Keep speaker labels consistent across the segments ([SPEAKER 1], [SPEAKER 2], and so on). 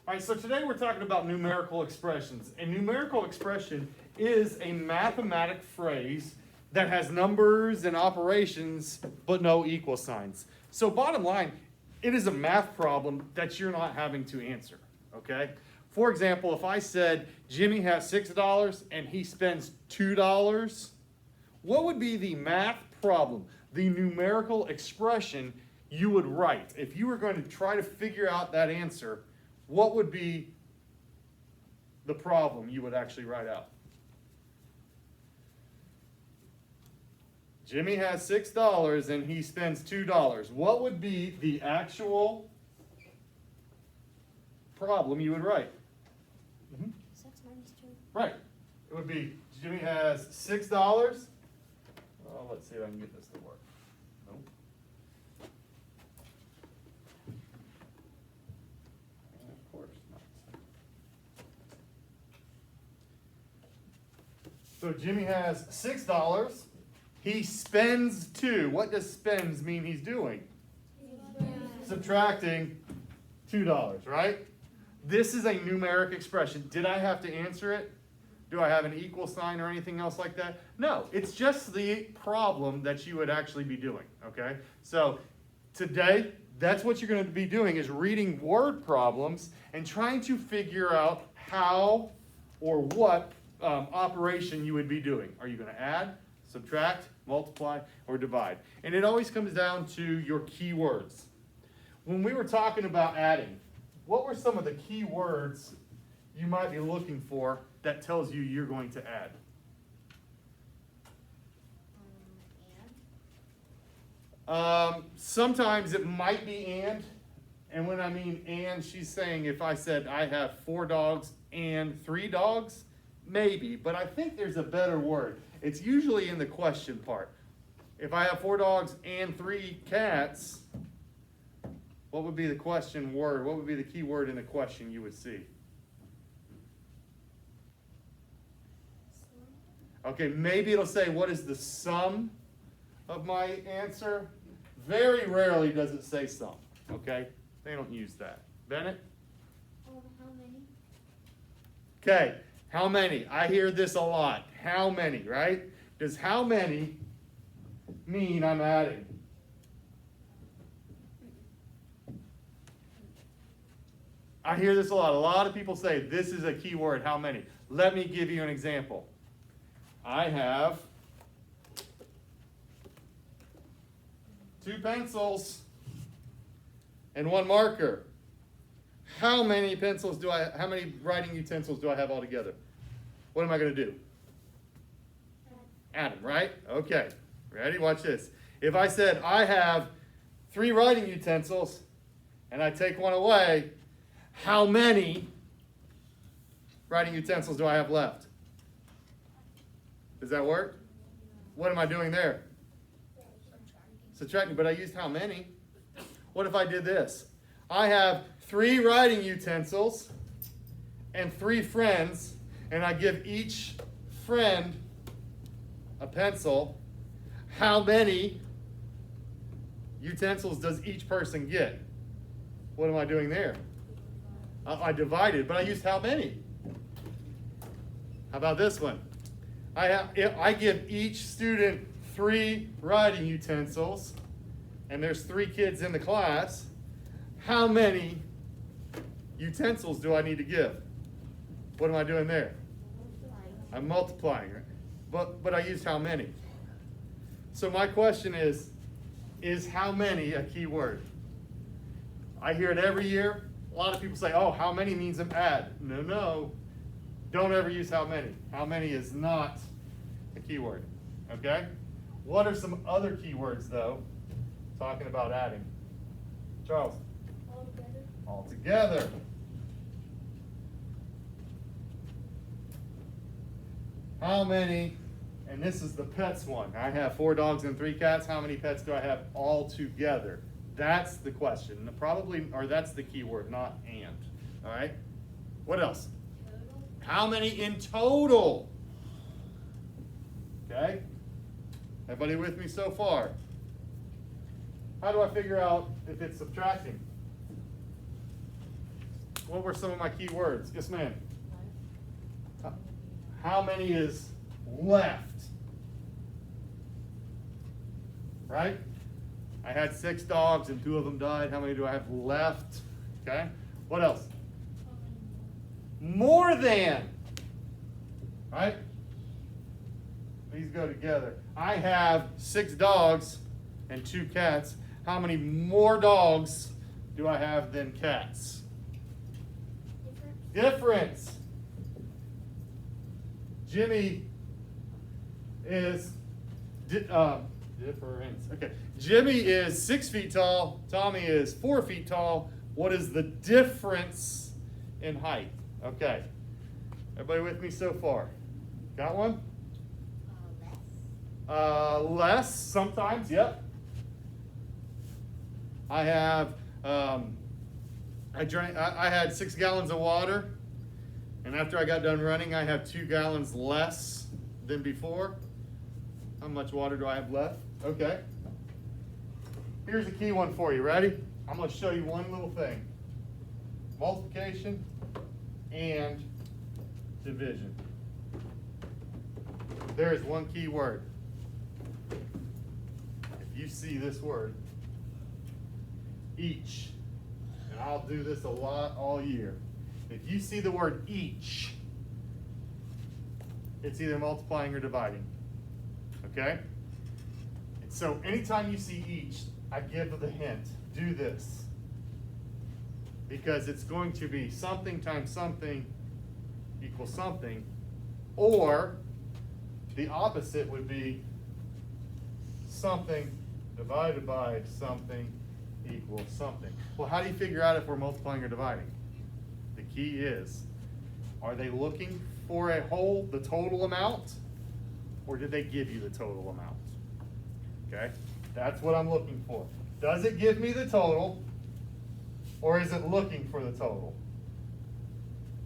[SPEAKER 1] All right, so today we're talking about numerical expressions. A numerical expression is a mathematic phrase that has numbers and operations, but no equal signs. So bottom line, it is a math problem that you're not having to answer, okay? For example, if I said Jimmy has $6 and he spends $2, what would be the math problem, the numerical expression you would write? If you were going to try to figure out that answer, what would be the problem you would actually write out? Jimmy has $6 and he spends $2. What would be the actual problem you would write?
[SPEAKER 2] 6 minus 2.
[SPEAKER 1] Right. It would be Jimmy has $6. Well, let's see if I can get this to work. Nope. Of course not. So Jimmy has $6. He spends 2. What does spends mean he's doing? Subtracting $2, right? This is a numeric expression. Did I have to answer it? Do I have an equal sign or anything else like that? No, it's just the problem that you would actually be doing, okay? So today, that's what you're going to be doing, is reading word problems and trying to figure out how or what operation you would be doing. Are you going to add, subtract, multiply, or divide? And it always comes down to your keywords. When we were talking about adding, what were some of the key words you might be looking for that tells you you're going to add? Sometimes it might be and when I mean and, she's saying if I said I have 4 dogs and 3 dogs, maybe, but I think there's a better word. It's usually in the question part. If I have 4 dogs and 3 cats, what would be the question word? What would be the key word in the question you would see? Okay, maybe it'll say, what is the sum of my answer? Very rarely does it say sum, okay? They don't use that. Bennett?
[SPEAKER 2] How many?
[SPEAKER 1] Okay, how many? I hear this a lot. How many, right? Does how many mean I'm adding? I hear this a lot. A lot of people say this is a key word, how many? Let me give you an example. I have 2 pencils and 1 marker. How many how many writing utensils do I have altogether? What am I going to do? Add them, right? Okay. Ready? Watch this. If I said I have 3 writing utensils and I take 1 away, how many writing utensils do I have left? Does that work? What am I doing there? Subtracting, but I used how many? What if I did this? I have 3 writing utensils and 3 friends, and I give each friend a pencil. How many utensils does each person get? What am I doing there? I divided, but I used how many? How about this one? I give each student 3 writing utensils, and there's 3 kids in the class. How many utensils do I need to give? What am I doing there? I'm multiplying, right? But I used how many? So my question is how many a key word? I hear it every year. A lot of people say, oh, how many means an add. No. Don't ever use how many. How many is not a keyword, okay? What are some other keywords, though, talking about adding? Charles?
[SPEAKER 2] Altogether.
[SPEAKER 1] Altogether. How many, and this is the pets one. I have 4 dogs and 3 cats. How many pets do I have all together? That's the question. Probably, or that's the key word, not and. All right? What else?
[SPEAKER 2] Total.
[SPEAKER 1] How many in total? Okay? Everybody with me so far? How do I figure out if it's subtracting? What were some of my key words? Yes, ma'am. How many is left? Right? I had 6 dogs and 2 of them died. How many do I have left? Okay. What else? More than. Right? These go together. I have 6 dogs and 2 cats. How many more dogs do I have than cats? Difference. Jimmy is difference. Okay. Jimmy is 6 feet tall. Tommy is 4 feet tall. What is the difference in height? Okay. Everybody with me so far? Got one? Less sometimes. Yep. I have. I had 6 gallons of water, and after I got done running, I have 2 gallons less than before. How much water do I have left? Okay. Here's a key one for you. Ready? I'm going to show you one little thing. Multiplication and division. There is one key word. If you see this word, each, and I'll do this a lot all year. If you see the word each, it's either multiplying or dividing. Okay? And so anytime you see each, I give the hint, do this. Because it's going to be something times something equals something, or the opposite would be something divided by something equals something. Well, how do you figure out if we're multiplying or dividing? The key is, are they looking for the total amount, or did they give you the total amount? Okay, that's what I'm looking for. Does it give me the total, or is it looking for the total?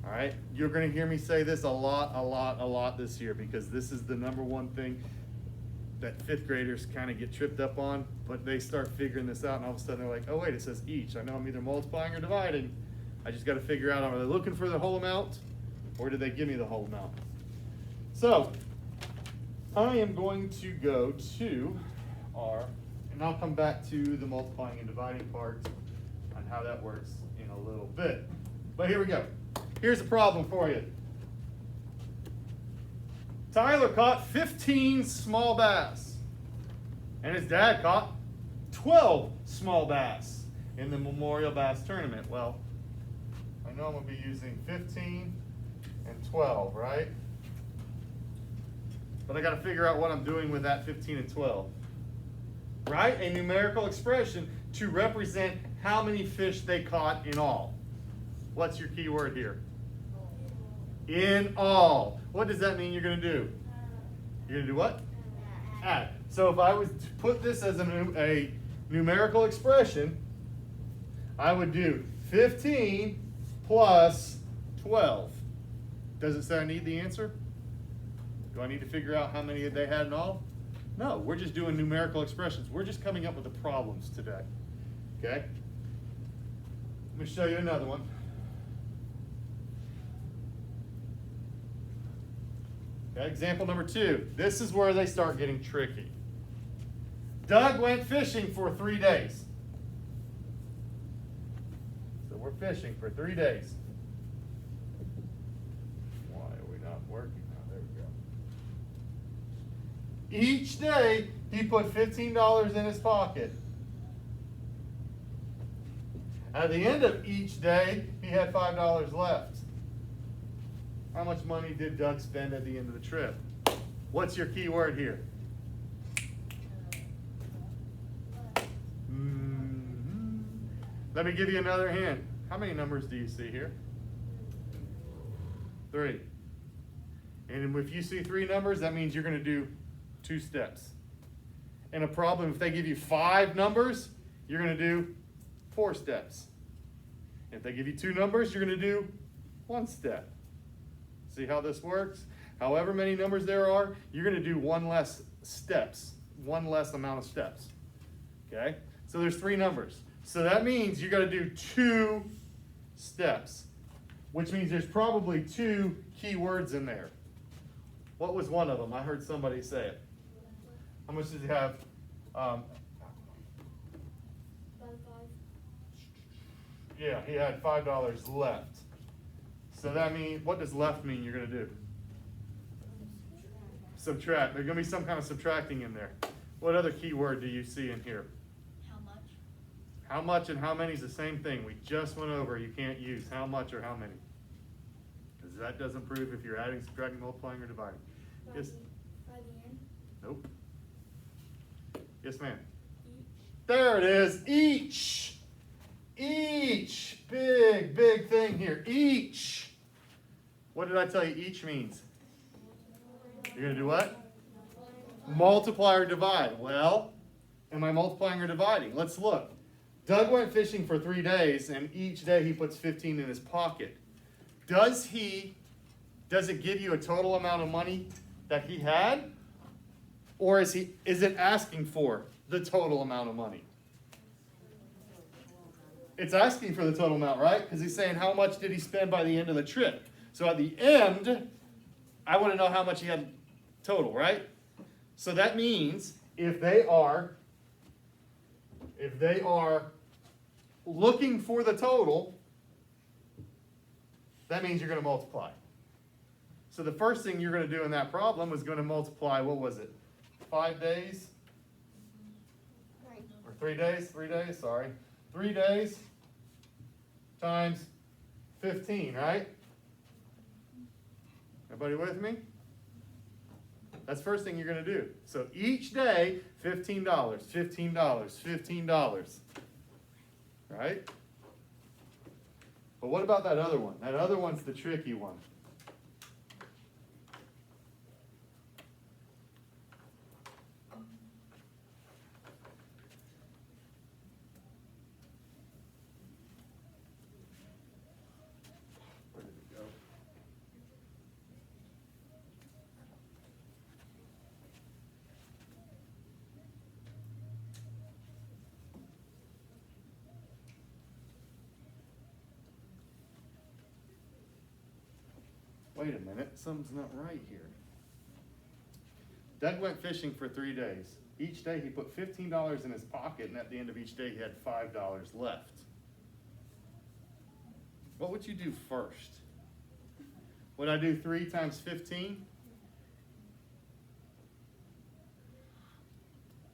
[SPEAKER 1] All right, you're going to hear me say this a lot this year, because this is the number one thing that 5th graders kind of get tripped up on, but they start figuring this out, and all of a sudden they're like, oh wait, it says each. I know I'm either multiplying or dividing. I just got to figure out, are they looking for the whole amount, or did they give me the whole amount? So, I am going to go to and I'll come back to the multiplying and dividing part on how that works in a little bit. But here we go. Here's a problem for you. Tyler caught 15 small bass, and his dad caught 12 small bass in the Memorial Bass Tournament. Well, I know I'm going to be using 15 and 12, right? But I got to figure out what I'm doing with that 15 and 12. Right? A numerical expression to represent how many fish they caught in all. What's your key word here? In all. What does that mean you're going to do? You're going to do what? Add. So if I was to put this as a numerical expression, I would do 15 plus 12. Does it say I need the answer? Do I need to figure out how many they had in all? No, we're just doing numerical expressions. We're just coming up with the problems today. Okay? Let me show you another one. Okay, example number 2. This is where they start getting tricky. Doug went fishing for 3 days. So we're fishing for 3 days. Why are we not working? Oh, there we go. Each day, he put $15 in his pocket. At the end of each day, he had $5 left. How much money did Doug spend at the end of the trip? What's your key word here? Let me give you another hint. How many numbers do you see here? 3. And if you see 3 numbers, that means you're going to do 2 steps. And a problem, if they give you 5 numbers, you're going to do 4 steps. If they give you 2 numbers, you're going to do 1 step. See how this works? However many numbers there are, you're going to do 1 less steps, 1 less amount of steps. Okay? So there's 3 numbers. So that means you got to do 2 steps. which means there's probably two key words in there. What was one of them? I heard somebody say it. How much does he have?
[SPEAKER 2] Five.
[SPEAKER 1] Yeah, he had $5 left. So that means, what does left mean you're going to do? Subtract. There's going to be some kind of subtracting in there. What other key word do you see in here?
[SPEAKER 2] How much?
[SPEAKER 1] How much and how many is the same thing. We just went over. You can't use how much or how many. Because that doesn't prove if you're adding, subtracting, multiplying, or dividing. Yes.
[SPEAKER 2] By the end.
[SPEAKER 1] Nope. Yes, ma'am.
[SPEAKER 2] Each.
[SPEAKER 1] There it is. Each. Each. Big, big thing here. Each. What did I tell you each means? You're going to do what? Multiply or divide. Well, am I multiplying or dividing? Let's look. Doug went fishing for 3 days, and each day he puts 15 in his pocket. Does it give you a total amount of money that he had? Or is it asking for the total amount of money? It's asking for the total amount, right? Because he's saying how much did he spend by the end of the trip. So at the end, I want to know how much he had total, right? So that means if they are looking for the total, that means you're going to multiply. So the first thing you're going to do in that problem is going to multiply, what was it? 5 days?
[SPEAKER 2] Right.
[SPEAKER 1] Or 3 days? 3 days, sorry. 3 days times 15, right? Everybody with me? That's the first thing you're going to do. So each day, $15, $15, $15. Right? But what about that other one? That other one's the tricky one. Where did it go? Wait a minute, something's not right here. Doug went fishing for 3 days. Each day he put $15 in his pocket, and at the end of each day he had $5 left. What would you do first? Would I do 3 times 15?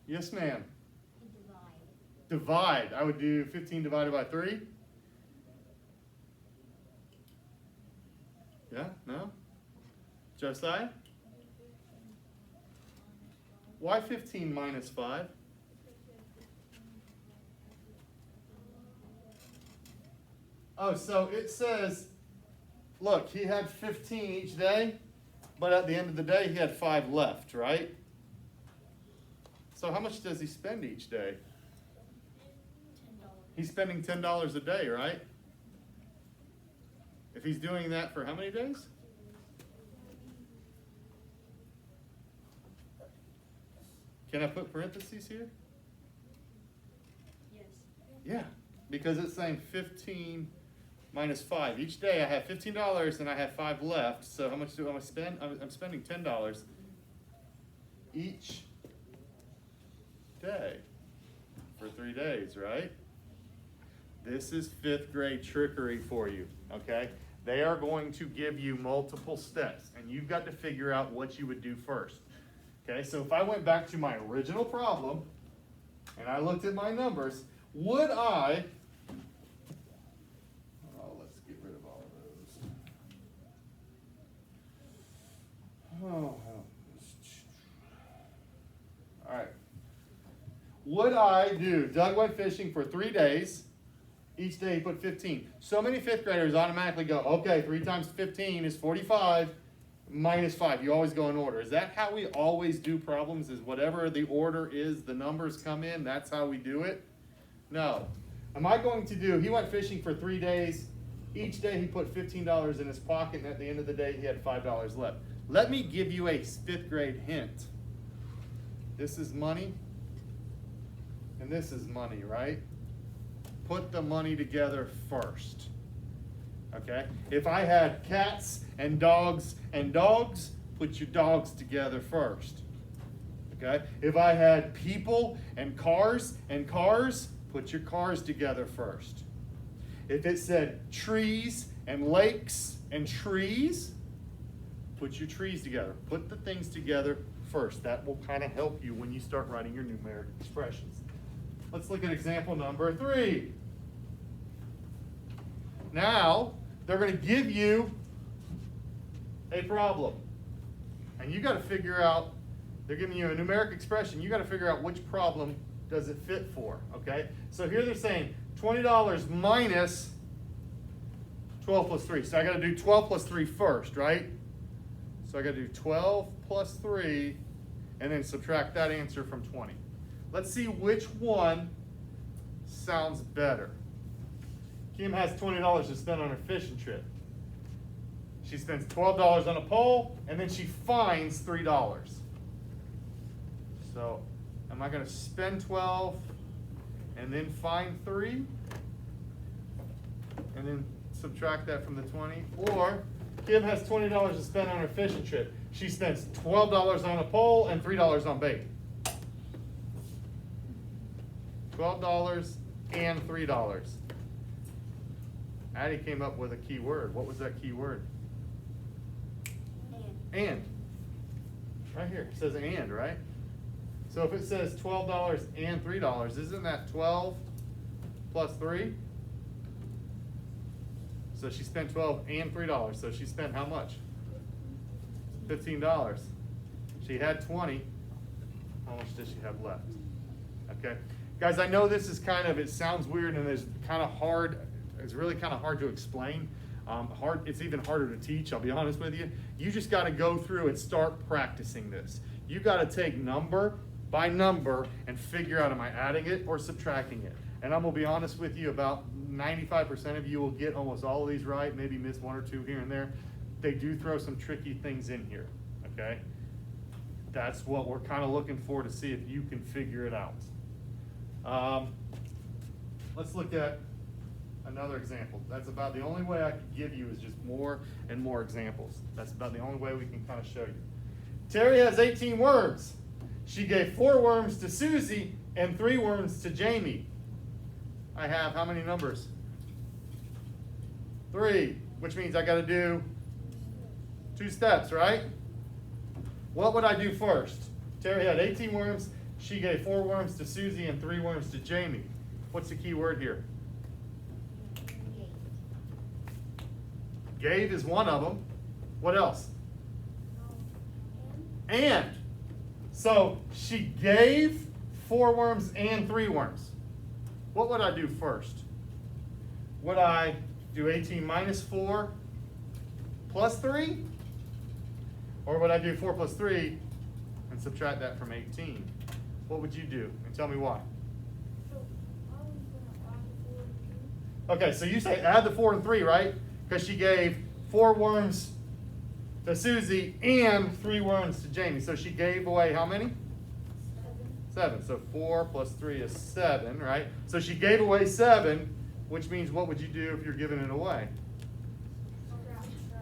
[SPEAKER 1] Yes, ma'am. Divide. I would do 15 divided by 3. Yeah? No? Josiah? Why 15 minus 5? Oh, so it says, look, he had 15 each day, but at the end of the day, he had 5 left, right? So how much does he spend each day? He's spending $10 a day, right? If he's doing that for how many days? Can I put parentheses here?
[SPEAKER 2] Yes.
[SPEAKER 1] Yeah, because it's saying 15 minus 5. Each day I have $15 and I have 5 left. So how much do I spend? I'm spending $10 each day for 3 days, right? This is 5th grade trickery for you, okay? They are going to give you multiple steps, and you've got to figure out what you would do first. Okay, so if I went back to my original problem, and I looked at my numbers, would I, let's get rid of all of those. All right. Would I do, Doug went fishing for 3 days. Each day he put 15. So many 5th graders automatically go, okay, 3 times 15 is 45 minus 5. You always go in order. Is that how we always do problems? Is whatever the order is, the numbers come in, that's how we do it? No. Am I going to do, he went fishing for 3 days. Each day he put $15 in his pocket, and at the end of the day he had $5 left. Let me give you a 5th grade hint. This is money, and this is money, right? Put the money together first. Okay? If I had cats and dogs, put your dogs together first. Okay? If I had people and cars, put your cars together first. If it said trees and lakes and trees, put your trees together. Put the things together first. That will kind of help you when you start writing your numeric expressions. Let's look at example number 3. Now, they're going to give you a problem. And you got to figure out, they're giving you a numeric expression, you got to figure out which problem does it fit for, okay? So here they're saying $20 minus 12 plus 3. So I got to do 12 plus 3 first, right? So I got to do 12 plus 3 and then subtract that answer from 20. Let's see which one sounds better. Kim has $20 to spend on her fishing trip. She spends $12 on a pole, and then she finds $3. So, am I going to spend 12 and then find 3? And then subtract that from the 20? Or, Kim has $20 to spend on her fishing trip. She spends $12 on a pole and $3 on bait. $12 and $3. Addie came up with a key word. What was that key word? And. Right here. It says and, right? So if it says $12 and $3, isn't that 12 plus 3? So she spent 12 and $3. So she spent how much? $15. She had 20. How much does she have left? Okay. Guys, I know this is kind of, it sounds weird and it's kind of hard. It's really kind of hard to explain. It's even harder to teach, I'll be honest with you. You just got to go through and start practicing this. You got to take number by number and figure out, am I adding it or subtracting it? And I'm going to be honest with you, about 95% of you will get almost all of these right, maybe miss 1 or 2 here and there. They do throw some tricky things in here, okay? That's what we're kind of looking for to see if you can figure it out. Let's look at another example. That's about the only way I could give you is just more and more examples. That's about the only way we can kind of show you. Terry has 18 worms. She gave 4 worms to Susie and 3 worms to Jamie. I have how many numbers? 3, which means I got to do 2 steps, right? What would I do first? Terry had 18 worms. She gave 4 worms to Susie and 3 worms to Jamie. What's the key word here? Gave is one of them. What else? And. So she gave 4 worms and 3 worms. What would I do first? Would I do 18 minus 4 plus 3? Or would I do 4 plus 3 and subtract that from 18? What would you do? And tell me why. Okay, so you say add the 4 and 3, right? Because she gave 4 worms to Susie and 3 worms to Jamie. So she gave away how many? 7. So 4 plus 3 is 7, right? So she gave away 7, which means what would you do if you're giving it away?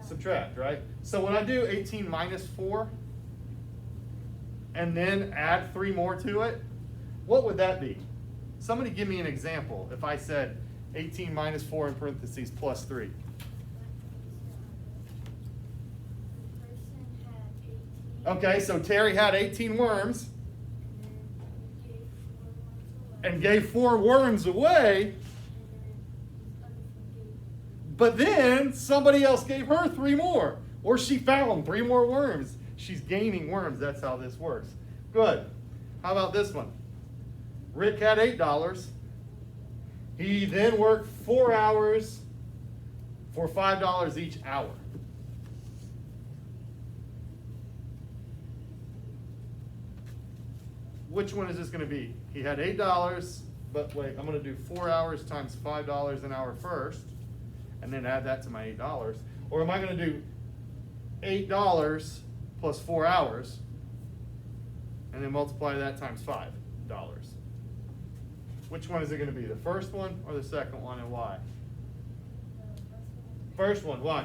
[SPEAKER 1] Subtract, right? So when I do 18 minus 4 and then add 3 more to it, what would that be? Somebody give me an example if I said 18 minus 4 in parentheses plus 3. Okay, so Terry had 18 worms and gave 4 worms away, but then somebody else gave her 3 more, or she found 3 more worms. She's gaining worms. That's how this works. Good. How about this one? Rick had $8. He then worked 4 hours for $5 each hour. Which one is this going to be? He had $8, but wait, I'm going to do 4 hours times $5 an hour first, and then add that to my $8. Or am I going to do $8 plus 4 hours, and then multiply that times $5? Which one is it going to be? The first one or the second one, and why? First one, why?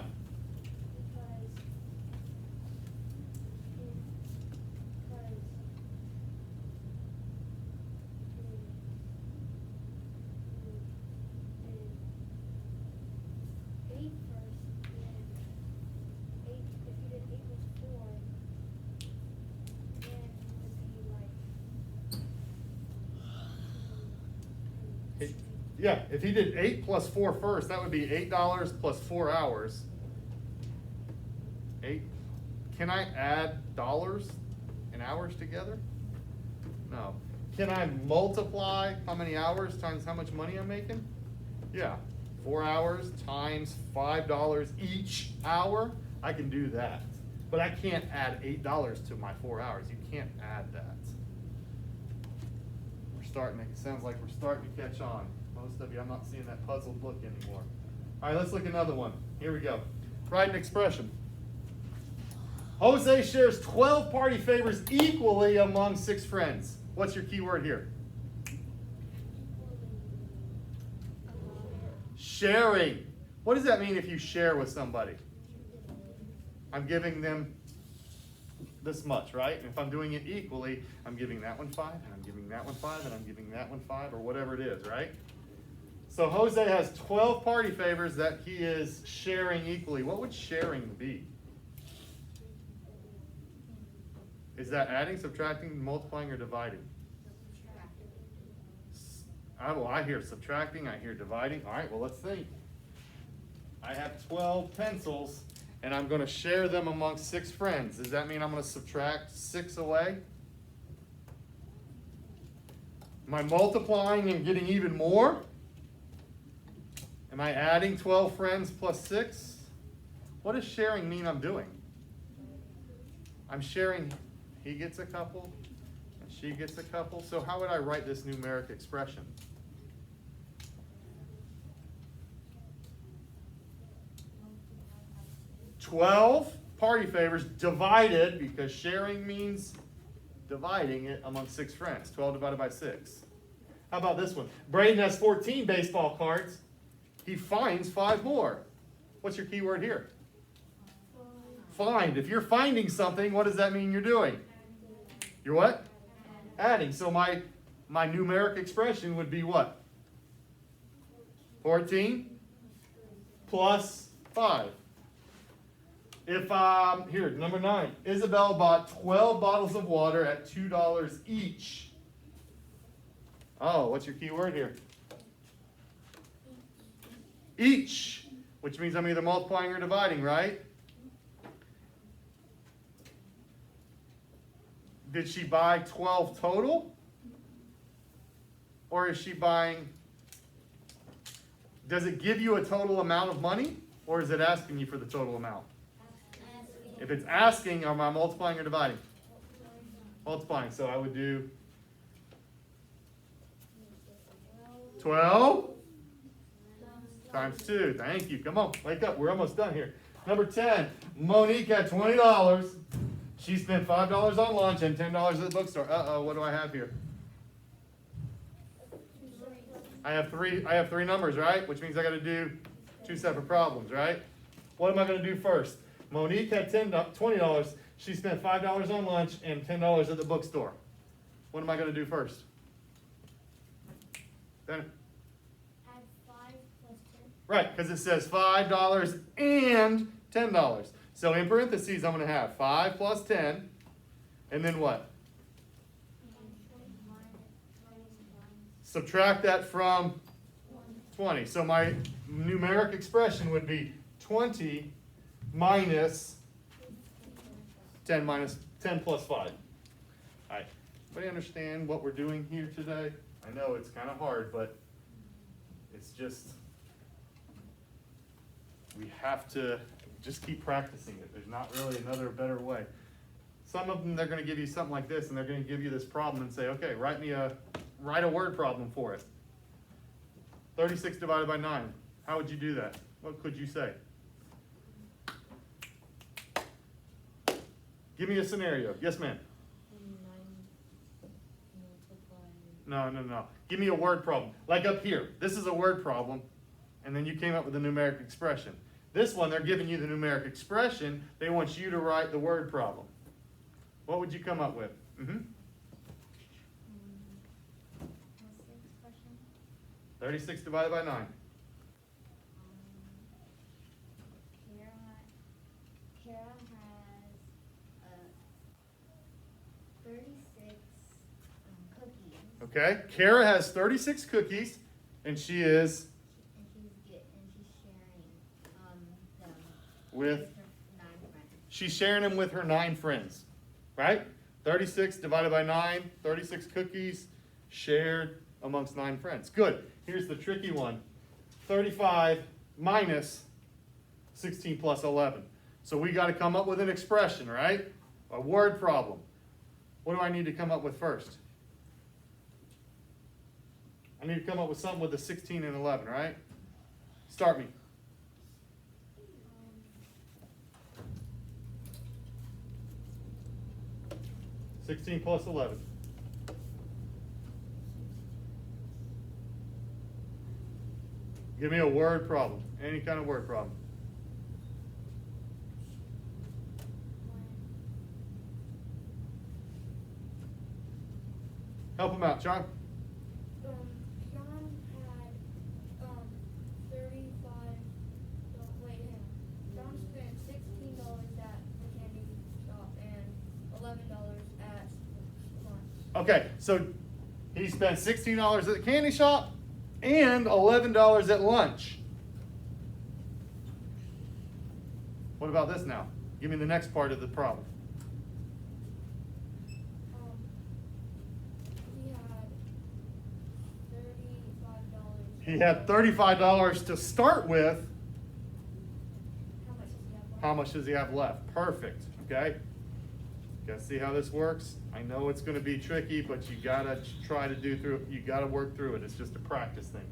[SPEAKER 1] Yeah, if he did 8 plus 4 first, that would be $8 plus 4 hours. 8. Can I add dollars and hours together? No. Can I multiply how many hours times how much money I'm making? Yeah. 4 hours times $5 each hour. I can do that. But I can't add $8 to my 4 hours. You can't add that. It sounds like we're starting to catch on. Most of you, I'm not seeing that puzzled look anymore. All right, let's look at another one. Here we go. Write an expression. Jose shares 12 party favors equally among 6 friends. What's your key word here? Sharing. What does that mean if you share with somebody? I'm giving them this much, right? And if I'm doing it equally, I'm giving that one 5, and I'm giving that one 5, and I'm giving that one 5, or whatever it is, right? So Jose has 12 party favors that he is sharing equally. What would sharing be? Is that adding, subtracting, multiplying, or dividing? I hear subtracting, I hear dividing. All right, well, let's think. I have 12 pencils, and I'm going to share them among 6 friends. Does that mean I'm going to subtract 6 away? Am I multiplying and getting even more? Am I adding 12 friends plus 6? What does sharing mean I'm doing? I'm sharing, he gets a couple, and she gets a couple. So how would I write this numeric expression? $12 party favors divided, because sharing means dividing it among 6 friends. 12 divided by 6. How about this one? Braden has 14 baseball cards. He finds 5 more. What's your key word here? Find. If you're finding something, what does that mean you're doing? You're what? Adding. So my numeric expression would be what? 14 plus 5. If here, number 9. Isabel bought 12 bottles of water at $2 each. Oh, what's your key word here? Each, which means I'm either multiplying or dividing, right? Did she buy 12 total? Or is she buying, does it give you a total amount of money? Or is it asking you for the total amount? If it's asking, am I multiplying or dividing? Multiplying, so I would do 12 times 2. Thank you. Come on, wake up. We're almost done here. Number 10, Monique had $20. She spent $5 on lunch and $10 at the bookstore. Uh-oh, what do I have here? I have three numbers, right? Which means I got to do 2 separate problems, right? What am I going to do first? Monique had $20. She spent $5 on lunch and $10 at the bookstore. What am I going to do first? Then,
[SPEAKER 2] Add 5 plus 10.
[SPEAKER 1] right, because it says $5 and $10. So in parentheses, I'm going to have 5 plus 10, and then what? Subtract that from 20. So my numeric expression would be 20 minus 10 plus 5. All right. Everybody understand what we're doing here today? I know it's kind of hard, but it's just, we have to just keep practicing it. There's not really another better way. Some of them, they're going to give you something like this, and they're going to give you this problem and say, okay, write a word problem for it. 36 divided by 9. How would you do that? What could you say? Give me a scenario. Yes, ma'am. No. Give me a word problem. Like up here. This is a word problem, and then you came up with a numeric expression. This one, they're giving you the numeric expression. They want you to write the word problem. What would you come up with?
[SPEAKER 2] What's the expression?
[SPEAKER 1] 36 divided by 9.
[SPEAKER 2] Kara has 36 cookies.
[SPEAKER 1] Okay, Kara has 36 cookies, and she is
[SPEAKER 2] And she's sharing them
[SPEAKER 1] with,
[SPEAKER 2] her 9 friends.
[SPEAKER 1] she's sharing them with her 9 friends, right? 36 divided by 9, 36 cookies shared amongst 9 friends. Good. Here's the tricky one. 35 minus 16 plus 11. So we got to come up with an expression, right? A word problem. What do I need to come up with first? I need to come up with something with a 16 and 11, right? Start me. 16 plus 11. Give me a word problem. Any kind of word problem. Help him out, John.
[SPEAKER 3] John had 35. Wait, hang on. John spent $16 at the candy shop and $11 at lunch.
[SPEAKER 1] Okay, so he spent $16 at the candy shop and $11 at lunch. What about this now? Give me the next part of the problem.
[SPEAKER 3] He had $35.
[SPEAKER 1] He had $35 to start with.
[SPEAKER 3] How much does he have left?
[SPEAKER 1] How much does he have left? Perfect, okay? Gotta see how this works. I know it's gonna be tricky, but you gotta try to you gotta work through it. It's just a practice thing.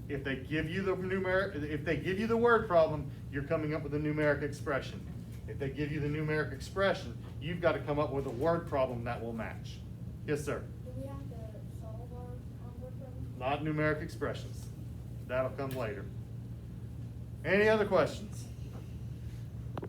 [SPEAKER 1] If they give you if they give you the word problem, you're coming up with a numeric expression. If they give you the numeric expression, you've got to come up with a word problem that will match. Yes, sir?
[SPEAKER 3] Do we have to solve our word problem?
[SPEAKER 1] Not numeric expressions. That'll come later. Any other questions?